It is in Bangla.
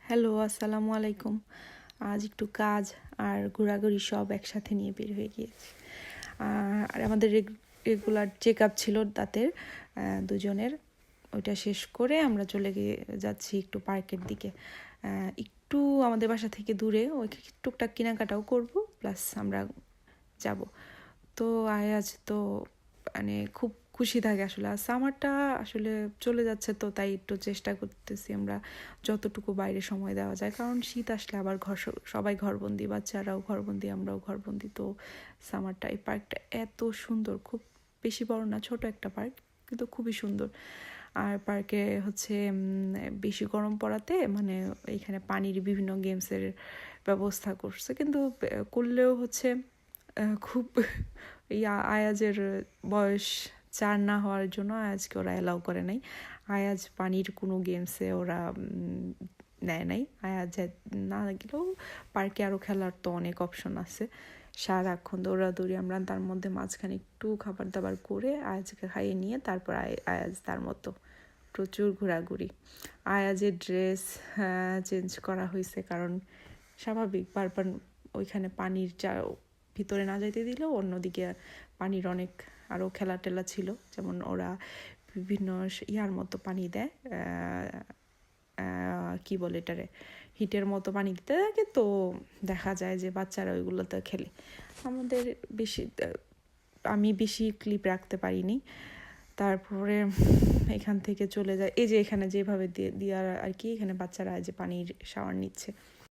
হ্যালো, আসসালামু আলাইকুম। আজ একটু কাজ আর ঘোরাঘুরি সব একসাথে নিয়ে বের হয়ে গিয়েছি। আর আমাদের রেগুলার চেক আপ ছিল দাঁতের দুজনের। ওইটা শেষ করে আমরা চলে যাচ্ছি একটু পার্কের দিকে। একটু আমাদের বাসা থেকে দূরে, ওই টুকটাক কেনাকাটাও করব, প্লাস আমরা যাব। তো আজ তো মানে খুব খুশি থাকে আসলে। আর সামারটা আসলে চলে যাচ্ছে, তো তাই একটু চেষ্টা করতেছি আমরা যতটুকু বাইরে সময় দেওয়া যায়, কারণ শীত আসলে আবার সবাই ঘরবন্দি, বাচ্চারাও ঘরবন্দি, আমরাও ঘরবন্দি। তো সামারটা এই পার্কটা এত সুন্দর, খুব বেশি বড় না, ছোট একটা পার্ক, কিন্তু খুবই সুন্দর। আর পার্কে হচ্ছে বেশি গরম পড়াতে মানে এখানে পানির বিভিন্ন গেমসের ব্যবস্থা করছে, কিন্তু করলেও হচ্ছে খুব আয়াজের বয়স 4 না হওয়ার জন্য আয়াজকে ওরা অ্যালাউ করে নাই। আয়াজ পানির কোনো গেমসে ওরা নেয় নাই। আয়াজ না গেলেও পার্কে আরও খেলার তো অনেক অপশন আছে। সারাক্ষণ দৌড়াদৌড়ি, আমরা তার মধ্যে মাঝখানে একটু খাবার দাবার করে আয়াজকে খাইয়ে নিয়ে তারপর আয়াজ তার মতো প্রচুর ঘোরাঘুরি। আয়াজের ড্রেস চেঞ্জ করা হয়েছে, কারণ স্বাভাবিক বারবার ওইখানে পানির ভিতরে না যাইতে দিলেও অন্যদিকে পানির অনেক আরও খেলা টেলা ছিল, যেমন ওরা বিভিন্ন ইয়ার মতো পানি দেয়, কি বলে এটারে, হিটের মতো পানি দিতে থাকে, তো দেখা যায় যে বাচ্চারা ওইগুলোতে খেলে। আমি বেশি ক্লিপ রাখতে পারিনি। তারপরে এখান থেকে চলে যায়, এই যে এখানে যেভাবে দেওয়ার আর কি, এখানে বাচ্চারা যে পানির শাওয়ার নিচ্ছে।